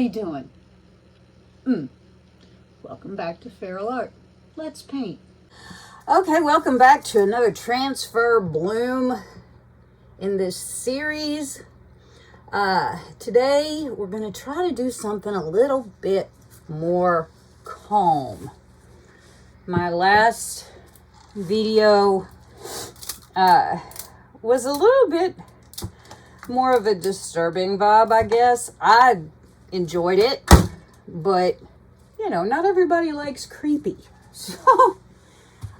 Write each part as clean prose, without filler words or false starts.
everybody doing? Welcome back to Feral Art. Let's paint. Okay, welcome back to another transfer bloom in this series. Today we're going to try to do something a little bit more calm. My last video was a little bit more of a disturbing vibe, I guess. I enjoyed it, but you know, not everybody likes creepy. So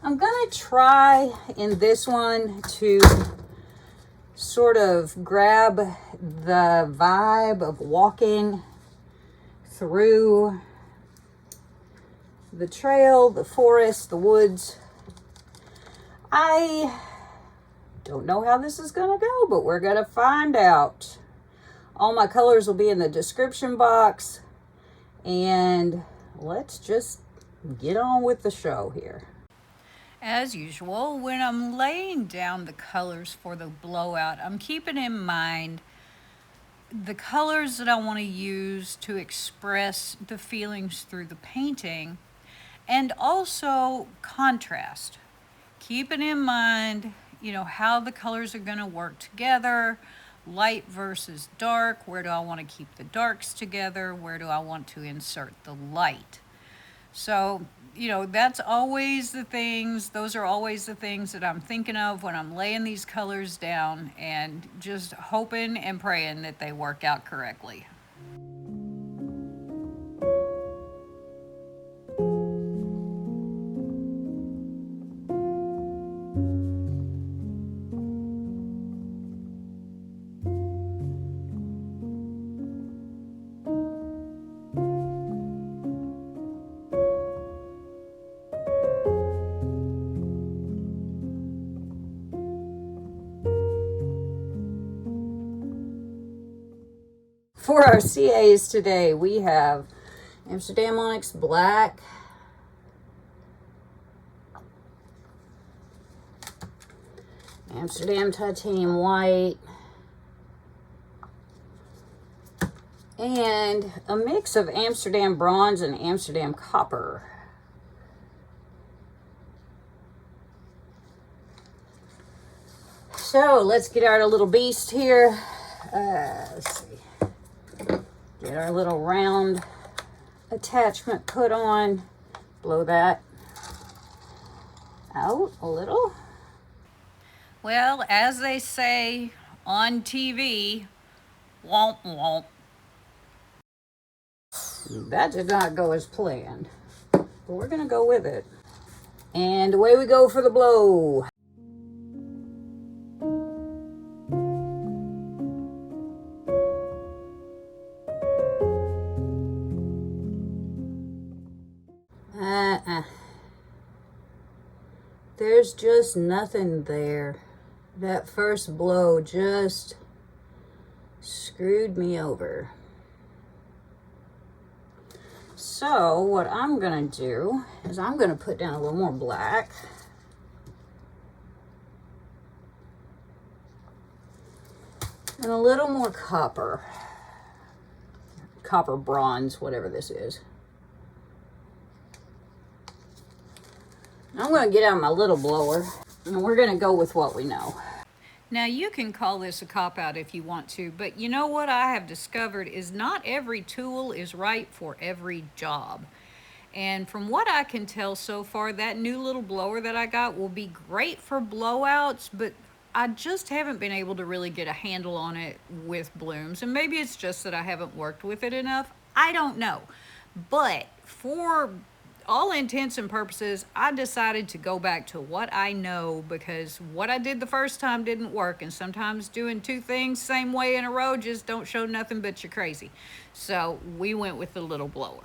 I'm gonna try in this one to sort of grab the vibe of walking through the trail, the forest, the woods. I don't know how this is gonna go, but we're gonna find out. All my colors will be in the description box, and let's just get on with the show here. As usual, when I'm laying down the colors for the blowout, I'm keeping in mind the colors that I want to use to express the feelings through the painting, and also contrast. Keeping in mind, you know, how the colors are going to work together, light versus dark. Where do I want to keep the darks together? Where do I want to insert the light? So, you know, that's always the things, those are always the things that I'm thinking of when I'm laying these colors down, and just hoping and praying that they work out correctly. For our CAs today, we have Amsterdam Onyx Black, Amsterdam Titanium White, and a mix of Amsterdam Bronze and Amsterdam Copper. So let's get our little beast here. Let's see. Get our little round attachment put on. Blow that out a little. Well, as they say on TV, womp womp. That did not go as planned, but we're gonna go with it. And away we go for the blow. There's just nothing there. That first blow just screwed me over. So what I'm gonna do is I'm gonna put down a little more black. And a little more copper. Copper bronze, whatever this is. I'm going to get out my little blower, and we're going to go with what we know. Now, you can call this a cop-out if you want to, but you know what I have discovered is not every tool is right for every job. And from what I can tell so far, that new little blower that I got will be great for blowouts, but I just haven't been able to really get a handle on it with blooms. And maybe it's just that I haven't worked with it enough. I don't know. But for all intents and purposes, I decided to go back to what I know, because what I did the first time didn't work, and sometimes doing two things same way in a row just don't show nothing but you're crazy. So we went with the little blower.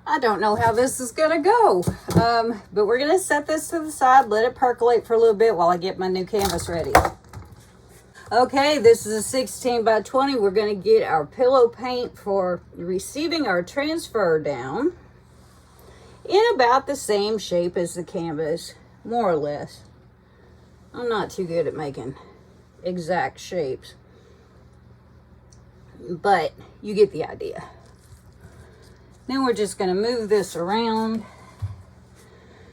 I don't know how this is gonna go, but we're gonna set this to the side, let it percolate for a little bit while I get my new canvas ready. Okay, this is a 16 by 20. We're going to get our pillow paint for receiving our transfer down in about the same shape as the canvas, more or less. I'm not too good at making exact shapes, but you get the idea. Then we're just going to move this around,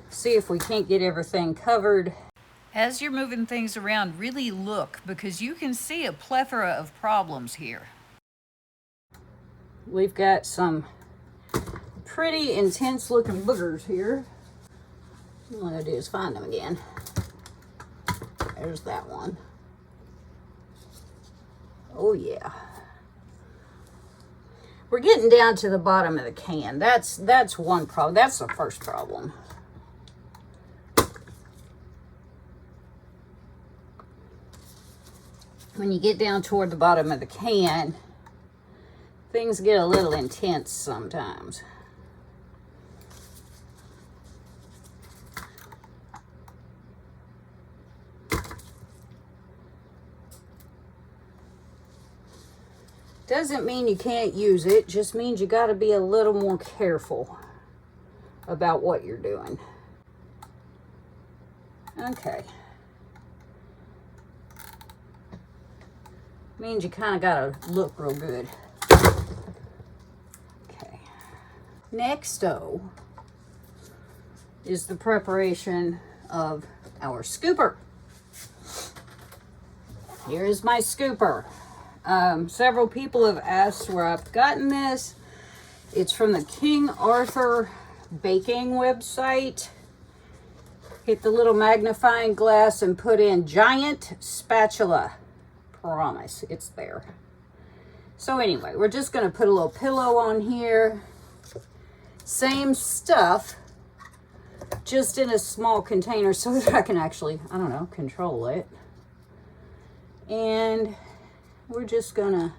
see if we can't get everything covered. As you're moving things around, really look, because you can see a plethora of problems here. We've got some pretty intense looking boogers here. All I'm going to do is find them again. There's that one. Oh yeah. We're getting down to the bottom of the can. That's one problem. That's the first problem. When you get down toward the bottom of the can, things get a little intense sometimes. Doesn't mean you can't use it, just means you got to be a little more careful about what you're doing. Okay. Means you kind of got to look real good. Okay. Next, is the preparation of our scooper. Here is my scooper. Several people have asked where I've gotten this. It's from the King Arthur baking website. Hit the little magnifying glass and put in giant spatula. Promise, it's there. So anyway, we're just going to put a little pillow on here. Same stuff, just in a small container so that I can actually, I don't know, control it. And we're just going to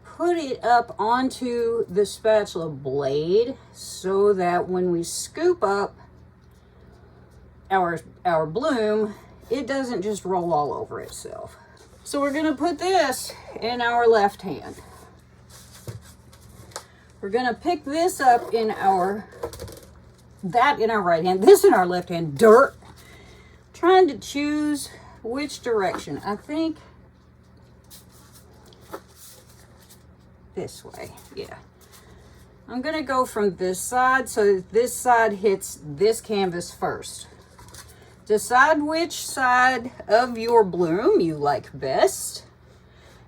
put it up onto the spatula blade so that when we scoop up our bloom, it doesn't just roll all over itself. So we're going to put this in our left hand. We're going to pick this up in our right hand, this in our left hand. Dirt. Trying to choose which direction. I think this way. Yeah. I'm going to go from this side so that this side hits this canvas first. Decide which side of your bloom you like best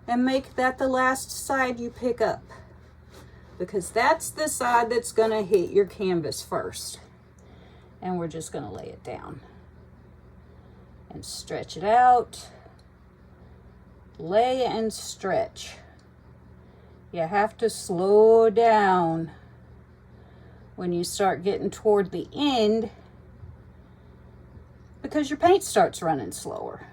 and make that the last side you pick up, because that's the side that's going to hit your canvas first. And we're just going to lay it down and stretch it out. Lay and stretch. You have to slow down when you start getting toward the end, because your paint starts running slower.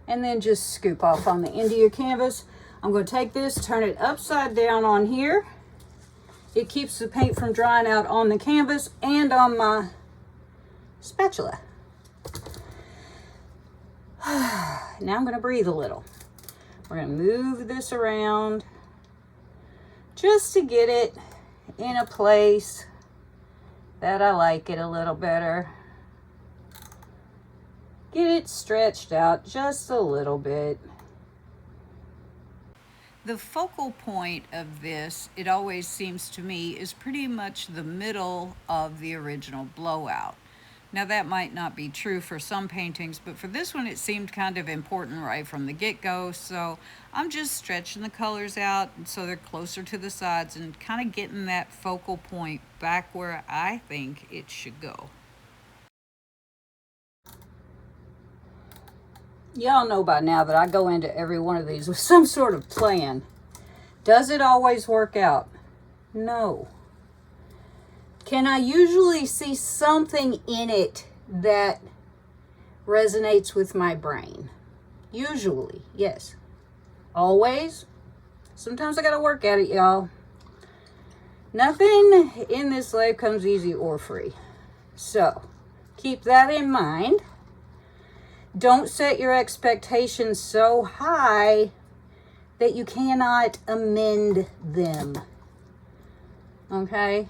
And then just scoop off on the end of your canvas. I'm going to take this, turn it upside down on here. It keeps the paint from drying out on the canvas and on my spatula. Now I'm going to breathe a little. We're going to move this around just to get it in a place that I like it a little better. Get it stretched out just a little bit. The focal point of this, it always seems to me, is pretty much the middle of the original blowout. Now that might not be true for some paintings, but for this one it seemed kind of important right from the get-go, so I'm just stretching the colors out so they're closer to the sides and kind of getting that focal point back where I think it should go. Y'all know by now that I go into every one of these with some sort of plan. Does it always work out? No. Can I usually see something in it that resonates with my brain? Usually, yes. Always? Sometimes I gotta work at it, y'all. Nothing in this life comes easy or free. So keep that in mind. Don't set your expectations so high that you cannot amend them. Okay?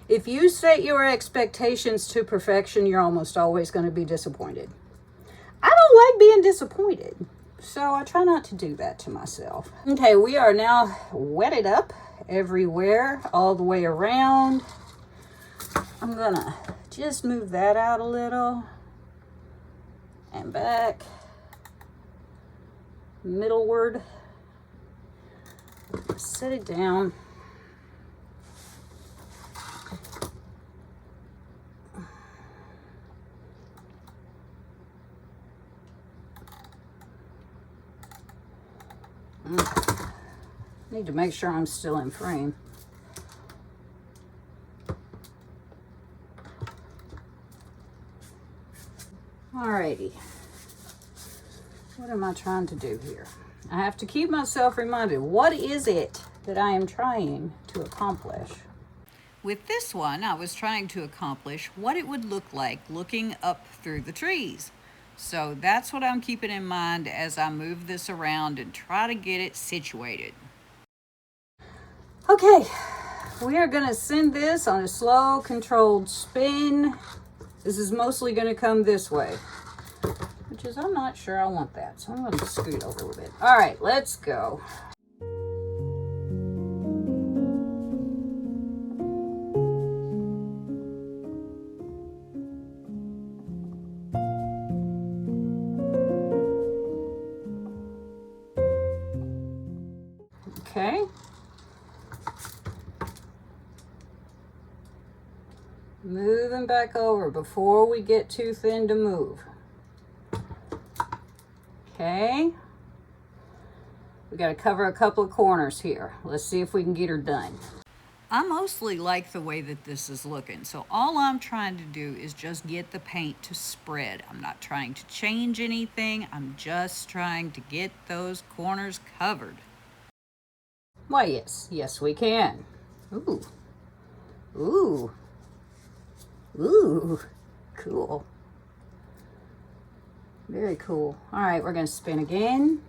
If you set your expectations to perfection, you're almost always going to be disappointed. I don't like being disappointed, so I try not to do that to myself. Okay, we are now wetted up everywhere, all the way around. I'm gonna just move that out a little and back, middleward, set it down. Need to make sure I'm still in frame. Alrighty. What am I trying to do here? I have to keep myself reminded, what is it that I am trying to accomplish? With this one, I was trying to accomplish what it would look like looking up through the trees. So that's what I'm keeping in mind as I move this around and try to get it situated. Okay, we are going to send this on a slow, controlled spin. This is mostly going to come this way, which is, I'm not sure I want that, so I'm going to scoot over a little bit. All right, let's go. Okay. Moving back over before we get too thin to move. Okay. We got to cover a couple of corners here. Let's see if we can get her done. I mostly like the way that this is looking, so all I'm trying to do is just get the paint to spread. I'm not trying to change anything. I'm just trying to get those corners covered. Why, yes we can. Ooh, ooh, ooh, cool. Very cool. All right, we're gonna spin again.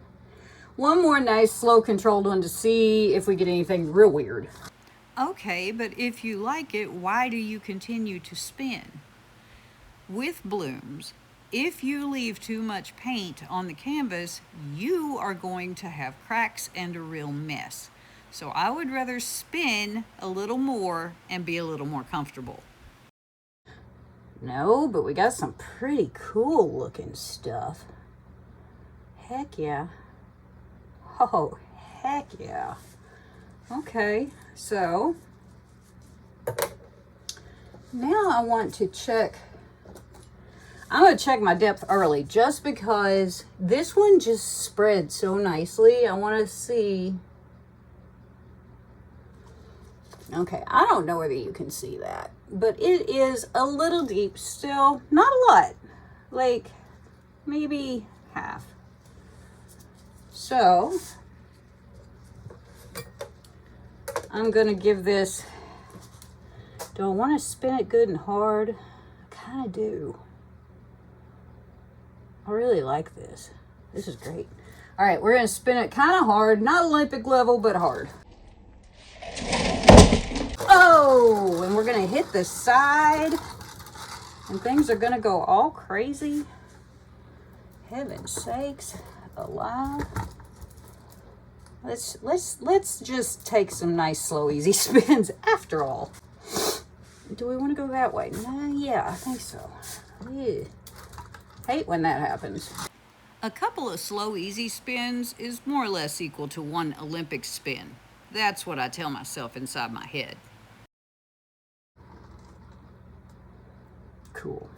One more nice slow controlled one to see if we get anything real weird. Okay, but if you like it, why do you continue to spin? With blooms, if you leave too much paint on the canvas, you are going to have cracks and a real mess. So I would rather spin a little more and be a little more comfortable. No, but we got some pretty cool looking stuff. Heck yeah. Oh, heck yeah. Okay, so now I want to check. I'm going to check my depth early just because this one just spread so nicely. I want to see. Okay, I don't know whether you can see that, but it is a little deep still. Not a lot, like maybe half. So I'm gonna give this, do I want to spin it good and hard? I kind of do. I really like this. This is great. All right, we're gonna spin it kind of hard, not Olympic level, but hard. Oh, and we're gonna hit the side and things are gonna go all crazy. Heaven's sakes alive. Let's just take some nice slow easy spins after all. Do we want to go that way? Yeah, I think so. Yeah. Hate when that happens. A couple of slow easy spins is more or less equal to one Olympic spin. That's what I tell myself inside my head. Cool.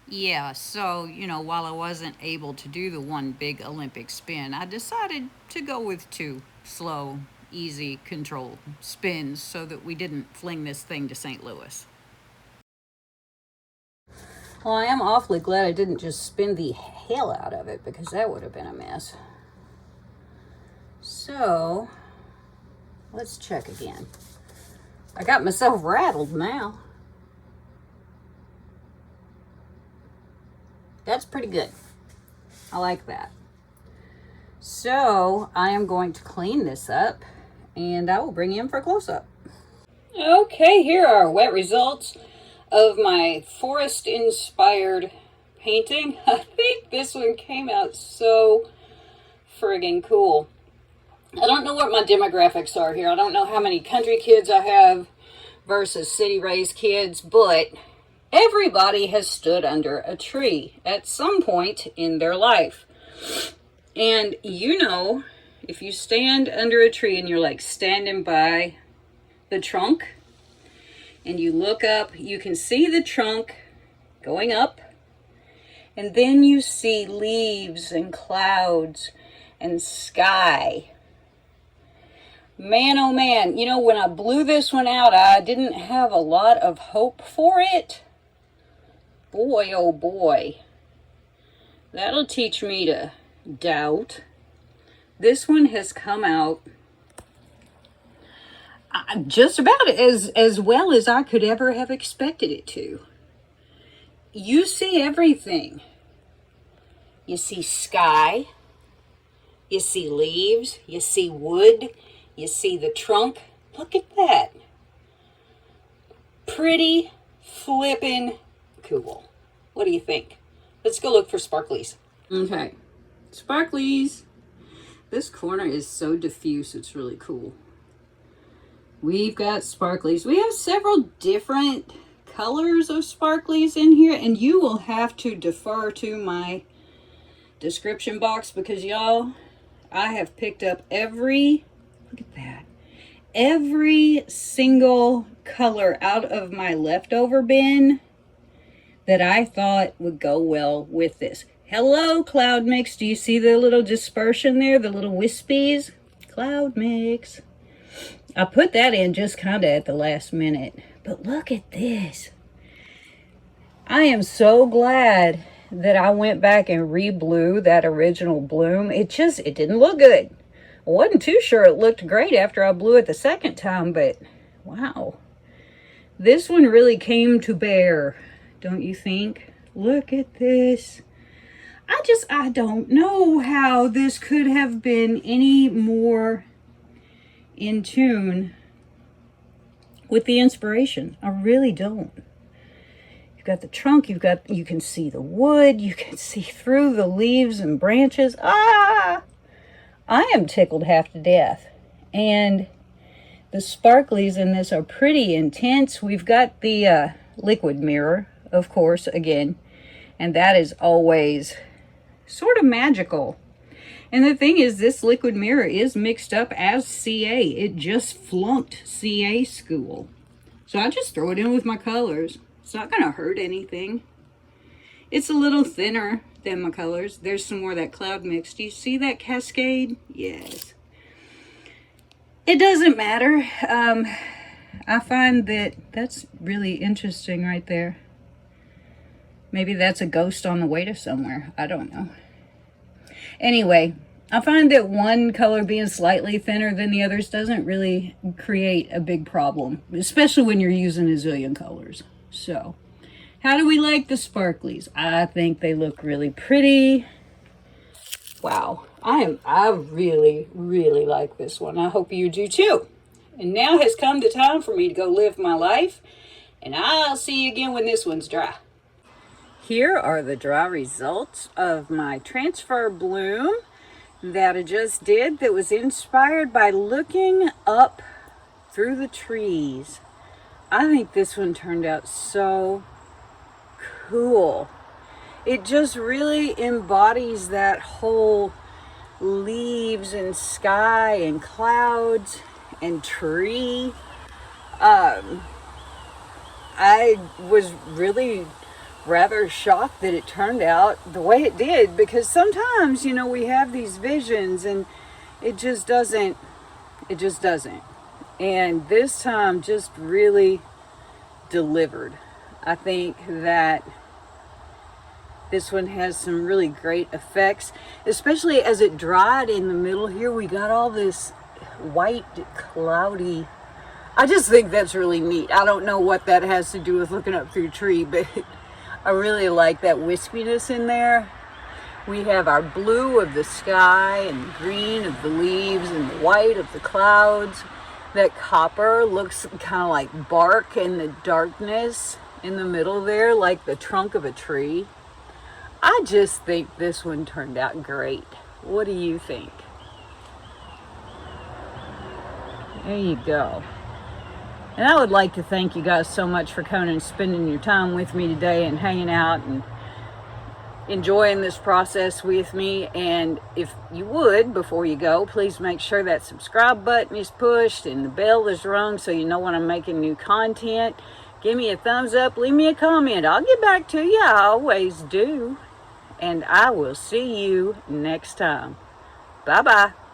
Yeah, so, while I wasn't able to do the one big Olympic spin, I decided to go with two slow, easy, controlled spins so that we didn't fling this thing to St. Louis. Well, I am awfully glad I didn't just spin the hell out of it because that would have been a mess. So, let's check again. I got myself rattled now. That's pretty good. I like that. So I am going to clean this up and I will bring you in for a close-up. Okay, here are wet results of my forest-inspired painting. I think this one came out so friggin' cool. I don't know what my demographics are here. I don't know how many country kids I have versus city-raised kids, but everybody has stood under a tree at some point in their life. And you know, if you stand under a tree and you're like standing by the trunk and you look up, you can see the trunk going up, and then you see leaves and clouds and sky. Man, oh man, you know, when I blew this one out, I didn't have a lot of hope for it. Boy, oh boy. That'll teach me to doubt. This one has come out just about as well as I could ever have expected it to. You see everything. You see sky. You see leaves. You see wood. You see the trunk. Look at that. Pretty flippin' cool. What do you think? Let's go look for sparklies. Okay. Sparklies. This corner is so diffuse, it's really cool. We've got sparklies. We have several different colors of sparklies in here, and you will have to defer to my description box because y'all, I have picked up every, look at that, every single color out of my leftover bin that I thought would go well with this. Hello, Cloud Mix. Do you see the little dispersion there? The little wispies? Cloud Mix. I put that in just kind of at the last minute. But look at this. I am so glad that I went back and re-blew that original bloom. It didn't look good. I wasn't too sure it looked great after I blew it the second time, but wow. This one really came to bear, don't you think? Look at this. I don't know how this could have been any more in tune with the inspiration. I really don't. You've got the trunk, you can see the wood, you can see through the leaves and branches. I am tickled half to death. And the sparklies in this are pretty intense. We've got the liquid mirror, of course, again, and that is always sort of magical. And the thing is, this liquid mirror is mixed up as CA. It just flunked CA school. So I just throw it in with my colors. It's not going to hurt anything. It's a little thinner than my colors. There's some more of that Cloud Mix. Do you see that cascade? Yes. It doesn't matter. I find that that's really interesting right there. Maybe that's a ghost on the way to somewhere. I don't know. Anyway, I find that one color being slightly thinner than the others doesn't really create a big problem, especially when you're using a zillion colors. So, how do we like the sparklies? I think they look really pretty. Wow, I really, really like this one. I hope you do too. And now has come the time for me to go live my life, and I'll see you again when this one's dry. Here are the dry results of my transfer bloom that I just did that was inspired by looking up through the trees. I think this one turned out so cool. It just really embodies that whole leaves and sky and clouds and tree. I was really rather shocked that it turned out the way it did, because sometimes, you know, we have these visions and it just doesn't. And this time just really delivered. I think that this one has some really great effects, especially as it dried in the middle here. We got all this white, cloudy. I just think that's really neat. I don't know what that has to do with looking up through a tree, but I really like that wispiness in there. We have our blue of the sky and green of the leaves and the white of the clouds. That copper looks kind of like bark in the darkness in the middle there, like the trunk of a tree. I just think this one turned out great. What do you think? There you go. And I would like to thank you guys so much for coming and spending your time with me today and hanging out and enjoying this process with me. And if you would, before you go, please make sure that subscribe button is pushed and the bell is rung so you know when I'm making new content. Give me a thumbs up, leave me a comment. I'll get back to you. I always do. And I will see you next time. Bye-bye.